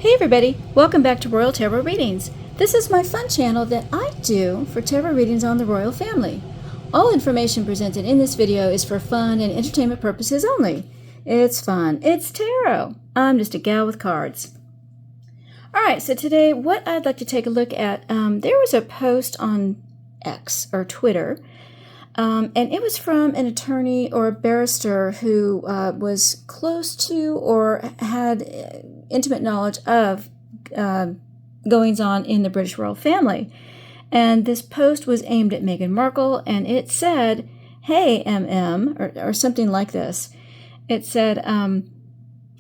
Hey everybody, welcome back to Royal Tarot Readings. This is my fun channel that I do for tarot readings on the royal family. All information presented in this video is for fun and entertainment purposes only. It's fun. It's tarot. I'm just a gal with cards. Alright, so today what I'd like to take a look at, there was a post on X or Twitter, and it was from an attorney or a barrister who was close to or had intimate knowledge of goings on in the British royal family. And this post was aimed at Meghan Markle, and it said, "Hey, MM," or something like this. It said,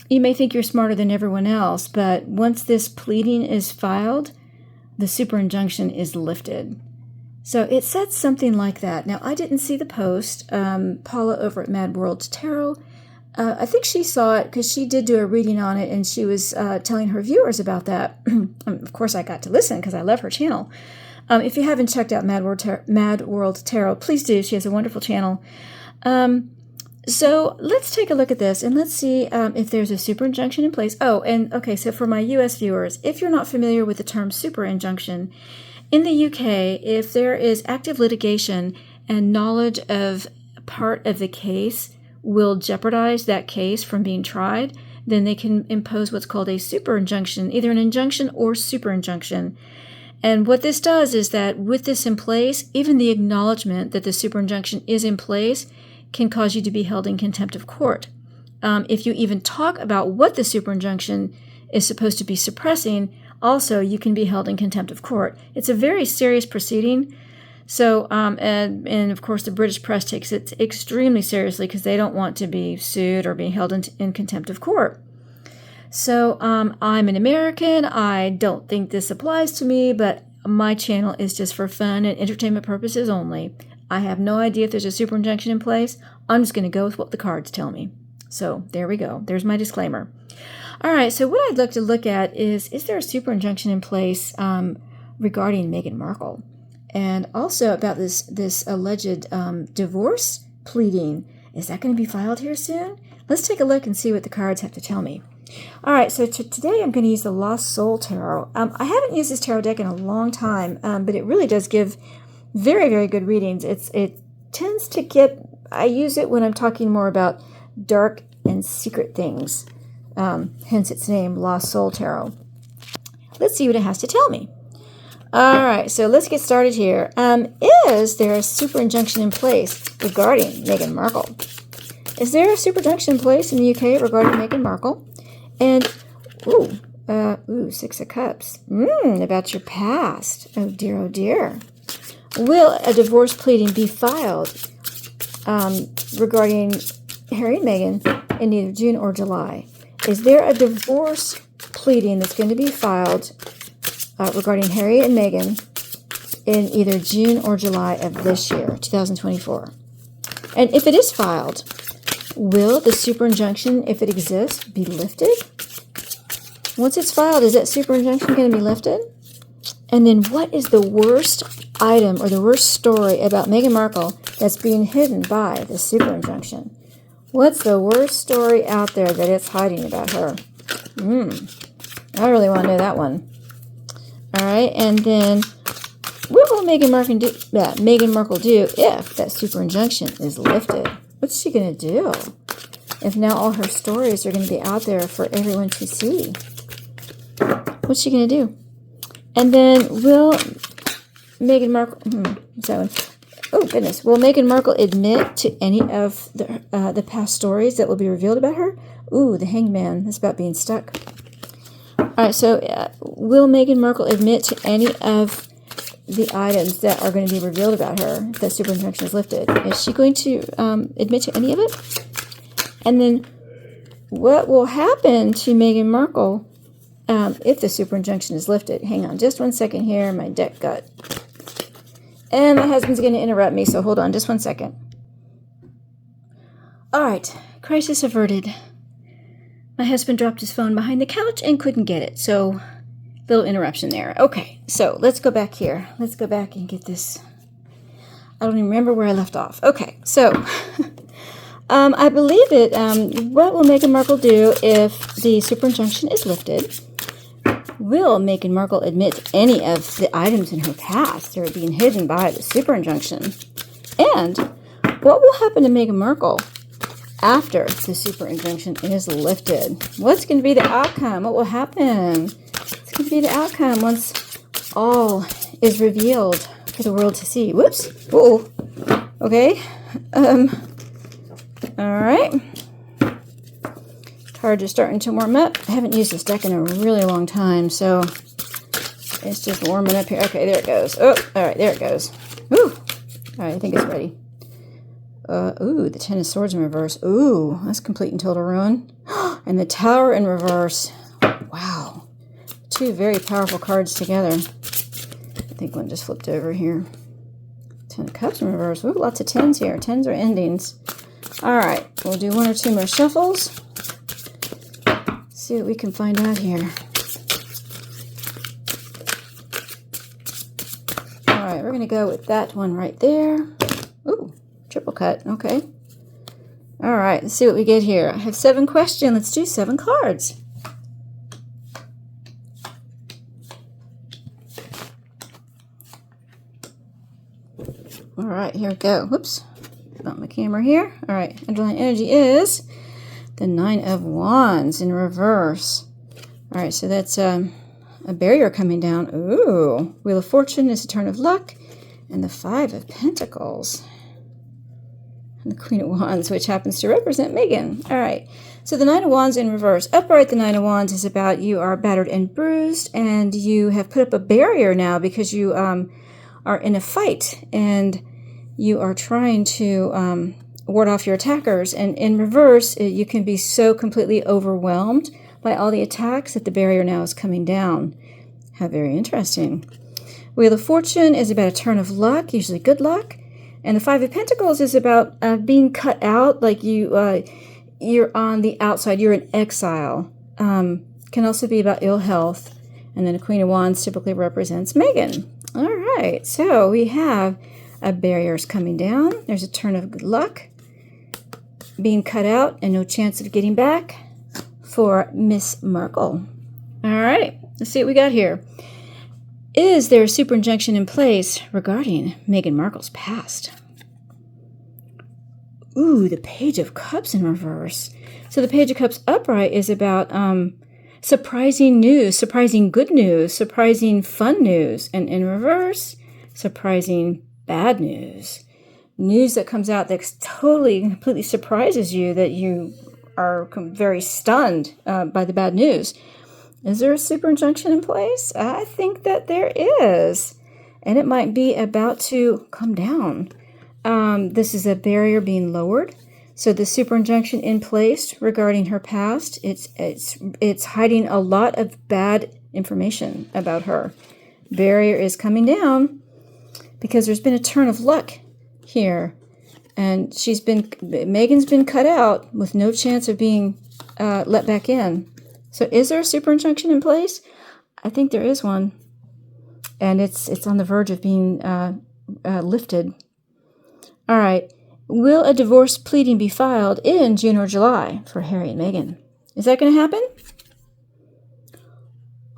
"You may think you're smarter than everyone else, but once this pleading is filed, the Super Injunction is lifted." So it said something like that. Now, I didn't see the post. Paula over at Mad World Tarot, I think she saw it because she did do a reading on it, and she was telling her viewers about that. Of course, I got to listen because I love her channel. If you haven't checked out Mad World Tarot, please do. She has a wonderful channel. So let's take a look at this, and let's see if there's a super injunction in place. Oh, and okay, so for my U.S. viewers, if you're not familiar with the term super injunction, in the UK, if there is active litigation and knowledge of part of the case will jeopardize that case from being tried, then they can impose what's called a super injunction, either an injunction or super injunction. And what this does is that with this in place, even the acknowledgement that the super injunction is in place can cause you to be held in contempt of court. If you even talk about what the super injunction is supposed to be suppressing, also you can be held in contempt of court. It's a very serious proceeding. So, and of course the British press takes it extremely seriously because they don't want to be sued or be held in contempt of court. So, I'm an American. I don't think this applies to me, but my channel is just for fun and entertainment purposes only. I have no idea if there's a super injunction in place. I'm just going to go with what the cards tell me. So, there we go. There's my disclaimer. All right, so what I'd like to look at is there a super injunction in place regarding Meghan Markle? And also about this alleged divorce pleading. Is that going to be filed here soon? Let's take a look and see what the cards have to tell me. All right, so today I'm going to use the Lost Soul Tarot. I haven't used this tarot deck in a long time, but it really does give very, very good readings. It tends to get, I use it when I'm talking more about dark and secret things. Hence its name, Lost Soul Tarot. Let's see what it has to tell me. All right, so let's get started here. Is there a super injunction in place regarding Meghan Markle? Is there a super injunction in place in the UK regarding Meghan Markle? And, Six of Cups. About your past. Oh dear. Will a divorce pleading be filed regarding Harry and Meghan in either June or July? Is there a divorce pleading that's going to be filed regarding Harry and Meghan in either June or July of this year, 2024? And if it is filed, will the super injunction, if it exists, be lifted? Once it's filed, is that super injunction going to be lifted? And then what is the worst item or the worst story about Meghan Markle that's being hidden by the super injunction? What's the worst story out there that it's hiding about her? I really want to know that one. All right, and then what will Meghan Markle do if that super injunction is lifted? What's she going to do if now all her stories are going to be out there for everyone to see? What's she going to do? And then will Meghan Markle... what's that one? Oh, goodness. Will Meghan Markle admit to any of the past stories that will be revealed about her? Ooh, the Hangman. That's about being stuck. All right, so will Meghan Markle admit to any of the items that are going to be revealed about her if that super injunction is lifted? Is she going to admit to any of it? And then what will happen to Meghan Markle if the super injunction is lifted? Hang on just one second here. My deck got... And my husband's going to interrupt me, so hold on just one second. All right, crisis averted. My husband dropped his phone behind the couch and couldn't get it, so little interruption there. Okay, so let's go back here. Let's go back and get this. I don't even remember where I left off. Okay, so I believe it. What will Meghan Markle do if the super injunction is lifted? Will Meghan Markle admit any of the items in her past that are being hidden by the super injunction? And what will happen to Meghan Markle after the super injunction is lifted? What's going to be the outcome? What will happen? It's going to be the outcome once all is revealed for the world to see. Whoops. Whoa. Okay. All right. Cards are starting to warm up. I haven't used this deck in a really long time, so it's just warming up here. Okay, there it goes. Oh, all right, there it goes. Ooh. All right, I think it's ready. Ooh, the Ten of Swords in reverse. Ooh, that's complete and total ruin. And the Tower in reverse. Wow. Two very powerful cards together. I think one just flipped over here. Ten of Cups in reverse. Ooh, lots of tens here. Tens are endings. All right, we'll do one or two more shuffles. See what we can find out here. All right, we're going to go with that one right there. Ooh, triple cut. Okay. All right, let's see what we get here. I have 7 questions. Let's do 7 cards. All right, here we go. Whoops. Got my camera here. All right, underlying energy is the 9 of Wands in reverse. All right, so that's a barrier coming down. Ooh, Wheel of Fortune is a turn of luck. And the 5 of Pentacles. And the Queen of Wands, which happens to represent Meghan. All right, so the 9 of Wands in reverse. Upright, the 9 of Wands is about you are battered and bruised, and you have put up a barrier now because you are in a fight, and you are trying to ward off your attackers. And in reverse, you can be so completely overwhelmed by all the attacks that the barrier now is coming down. How very interesting. Wheel of Fortune is about a turn of luck, usually good luck. And the 5 of Pentacles is about being cut out, like you're on the outside, you're in exile. Can also be about ill health. And then the Queen of Wands typically represents Meghan. All right, so we have a barriers coming down. There's a turn of good luck, being cut out, and no chance of getting back for Miss Markle. All right, let's see what we got here. Is there a super injunction in place regarding Meghan Markle's past? Ooh, the Page of Cups in reverse. So the Page of Cups upright is about surprising news, surprising good news, surprising fun news. And in reverse, surprising bad news. News that comes out that totally, completely surprises you, that you are very stunned by the bad news. Is there a super injunction in place? I think that there is. And it might be about to come down. This is a barrier being lowered. So the super injunction in place regarding her past, it's hiding a lot of bad information about her. Barrier is coming down because there's been a turn of luck here. And Meghan's been cut out with no chance of being let back in. So is there a super injunction in place? I think there is one. And it's on the verge of being lifted. All right. Will a divorce pleading be filed in June or July for Harry and Meghan? Is that going to happen?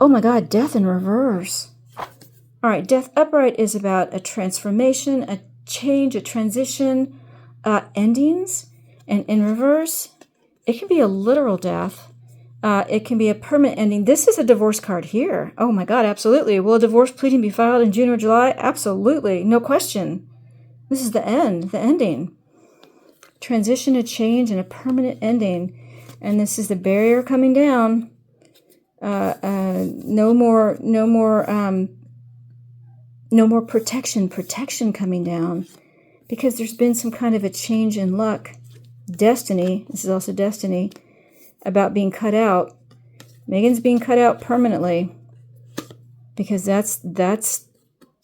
Oh my God, Death in reverse. All right, Death upright is about a transformation, a change, a transition, endings. And in reverse, it can be a literal death. It can be a permanent ending. This is a divorce card here. Oh my God, absolutely. Will a divorce pleading be filed in June or July? Absolutely, no question. This is the end, the ending. Transition, a change, and a permanent ending. And this is the barrier coming down. No more protection coming down, because there's been some kind of a change in luck. Destiny, this is also destiny, about being cut out. Meghan's being cut out permanently, because that's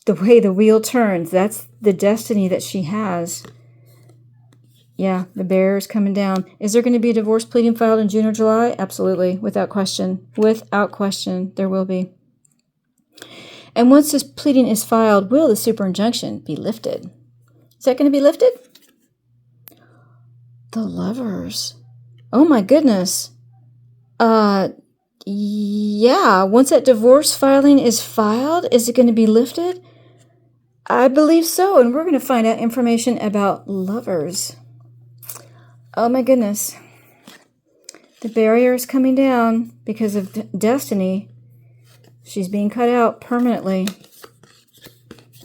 the way the wheel turns. That's the destiny that she has. Yeah, the barrier's coming down. Is there going to be a divorce pleading filed in June or July? Absolutely, without question. Without question, there will be. And once this pleading is filed, will the super injunction be lifted? Is that going to be lifted? The Lovers. Oh my goodness. Yeah, once that divorce filing is filed, is it going to be lifted? I believe so, and we're going to find out information about lovers. Oh my goodness. The barrier is coming down because of destiny. She's being cut out permanently.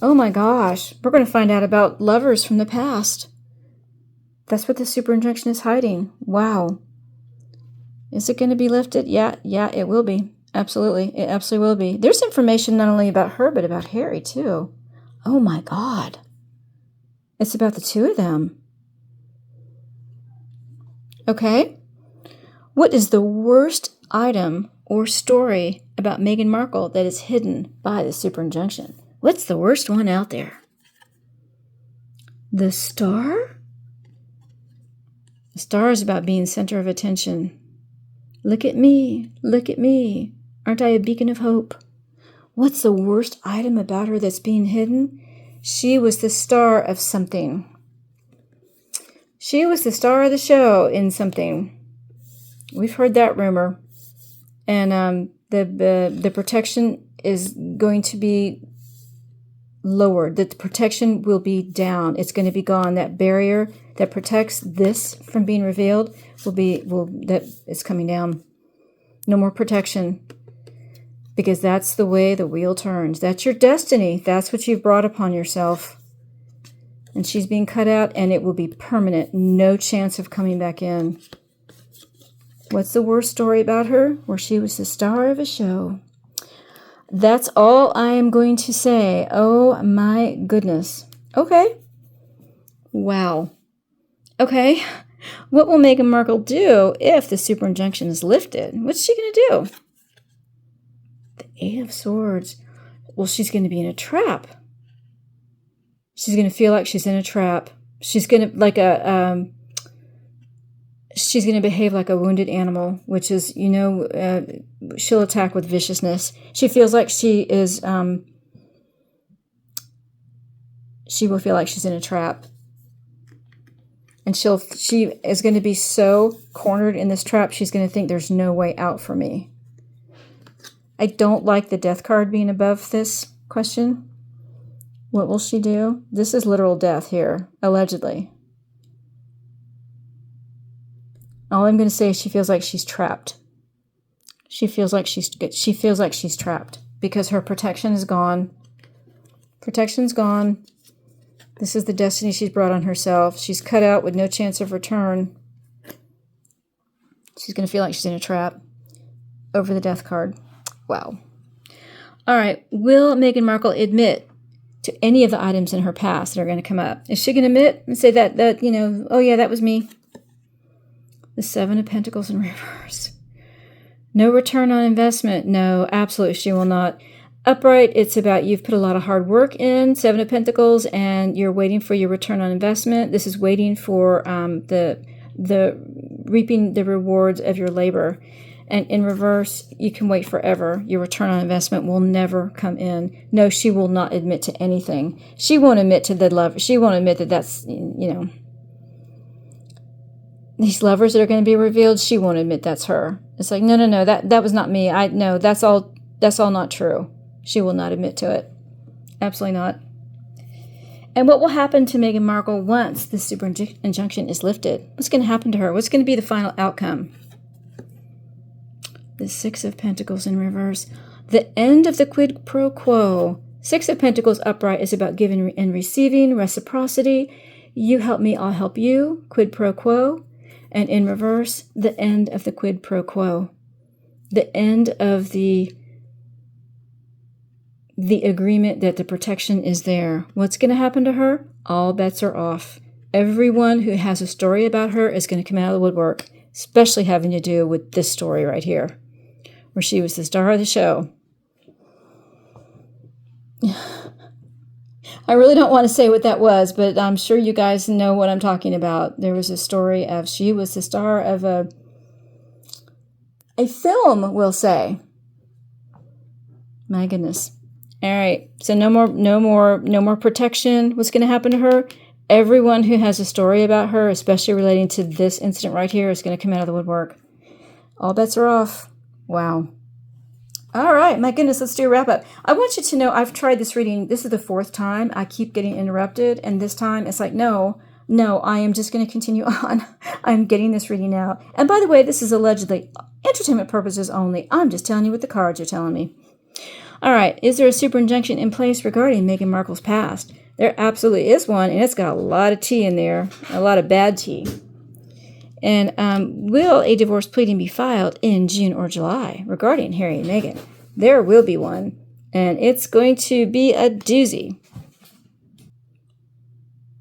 Oh my gosh. We're going to find out about lovers from the past. That's what the super injunction is hiding. Wow. Is it going to be lifted? Yeah, it will be. Absolutely. It absolutely will be. There's information not only about her, but about Harry too. Oh my God. It's about the two of them. Okay. What is the worst item or story about Meghan Markle that is hidden by the super injunction? What's the worst one out there? The star? The star is about being center of attention. Look at me. Look at me. Aren't I a beacon of hope? What's the worst item about her that's being hidden? She was the star of something. She was the star of the show in something. We've heard that rumor. And the protection is going to be lowered. The protection will be down. It's going to be gone. That barrier that protects this from being revealed it's coming down. No more protection. Because that's the way the wheel turns. That's your destiny. That's what you've brought upon yourself. And she's being cut out, and it will be permanent. No chance of coming back in. What's the worst story about her? Where she was the star of a show. That's all I am going to say. Oh my goodness. Okay. Wow. Okay. What will Meghan Markle do if the super injunction is lifted? What's she going to do? The Eight of Swords. Well, she's going to be in a trap. She's going to feel like she's in a trap. She's going to, she's going to behave like a wounded animal, which is, she'll attack with viciousness. She feels like she is, she will feel like she's in a trap. And she is going to be so cornered in this trap, she's going to think there's no way out for me. I don't like the death card being above this question. What will she do? This is literal death here, allegedly. All I'm going to say is she feels like she's trapped. She feels like she's trapped because her protection is gone. Protection's gone. This is the destiny she's brought on herself. She's cut out with no chance of return. She's going to feel like she's in a trap over the death card. Wow. All right. Will Meghan Markle admit to any of the items in her past that are going to come up? Is she going to admit and say that oh yeah, that was me? The Seven of Pentacles in reverse. No return on investment. No, absolutely, she will not. Upright, it's about you've put a lot of hard work in, Seven of Pentacles, and you're waiting for your return on investment. This is waiting for the reaping the rewards of your labor. And in reverse, you can wait forever. Your return on investment will never come in. No, she will not admit to anything. She won't admit to the love. She won't admit that that's, these lovers that are going to be revealed, she won't admit that's her. It's like, no, that was not me. That's all not true. She will not admit to it. Absolutely not. And what will happen to Meghan Markle once the super injunction is lifted? What's going to happen to her? What's going to be the final outcome? The Six of Pentacles in reverse. The end of the quid pro quo. Six of Pentacles upright is about giving and receiving, reciprocity. You help me, I'll help you. Quid pro quo. And in reverse, the end of the quid pro quo. The end of the agreement that the protection is there. What's going to happen to her? All bets are off. Everyone who has a story about her is going to come out of the woodwork, especially having to do with this story right here, where she was the star of the show. I really don't want to say what that was, but I'm sure you guys know what I'm talking about. There was a story of she was the star of a film, we'll say. My goodness. All right. So no more protection. What's going to happen to her? Everyone who has a story about her, especially relating to this incident right here, is going to come out of the woodwork. All bets are off. Wow. All right, my goodness, let's do a wrap up. I want you to know I've tried this reading. This is the 4th time. I keep getting interrupted, and this time it's like, no, I am just going to continue on. I'm getting this reading out. And by the way, this is allegedly entertainment purposes only. I'm just telling you what the cards are telling me. All right, is there a super injunction in place regarding Meghan Markle's past? There absolutely is one, and it's got a lot of tea in there, a lot of bad tea. And will a divorce pleading be filed in June or July regarding Harry and Meghan? There will be one, and it's going to be a doozy.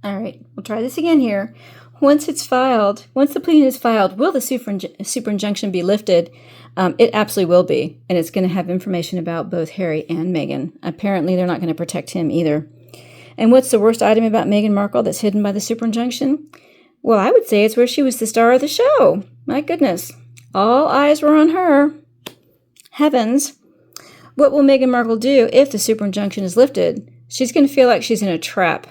All right, we'll try this again here. Once it's filed, once the pleading is filed, will the super injunction be lifted? It absolutely will be, and it's going to have information about both Harry and Meghan. Apparently, they're not going to protect him either. And what's the worst item about Meghan Markle that's hidden by the super injunction? Well, I would say it's where she was the star of the show. My goodness. All eyes were on her. Heavens. What will Meghan Markle do if the super injunction is lifted? She's going to feel like she's in a trap.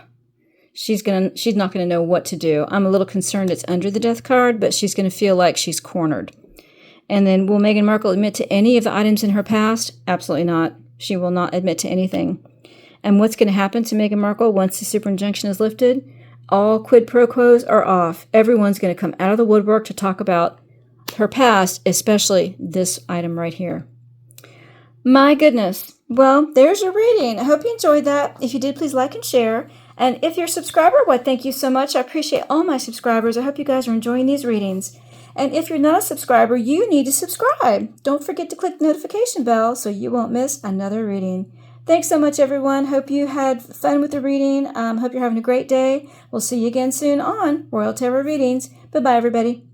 She's not going to know what to do. I'm a little concerned it's under the death card, but she's going to feel like she's cornered. And then will Meghan Markle admit to any of the items in her past? Absolutely not. She will not admit to anything. And what's going to happen to Meghan Markle once the super injunction is lifted? All quid pro quos are off. Everyone's going to come out of the woodwork to talk about her past, especially this item right here. My goodness. Well, there's your reading. I hope you enjoyed that. If you did, please like and share. And if you're a subscriber, why, thank you so much. I appreciate all my subscribers. I hope you guys are enjoying these readings. And if you're not a subscriber, you need to subscribe. Don't forget to click the notification bell so you won't miss another reading. Thanks so much, everyone. Hope you had fun with the reading. Hope you're having a great day. We'll see you again soon on Royal Tarot Readings. Bye-bye, everybody.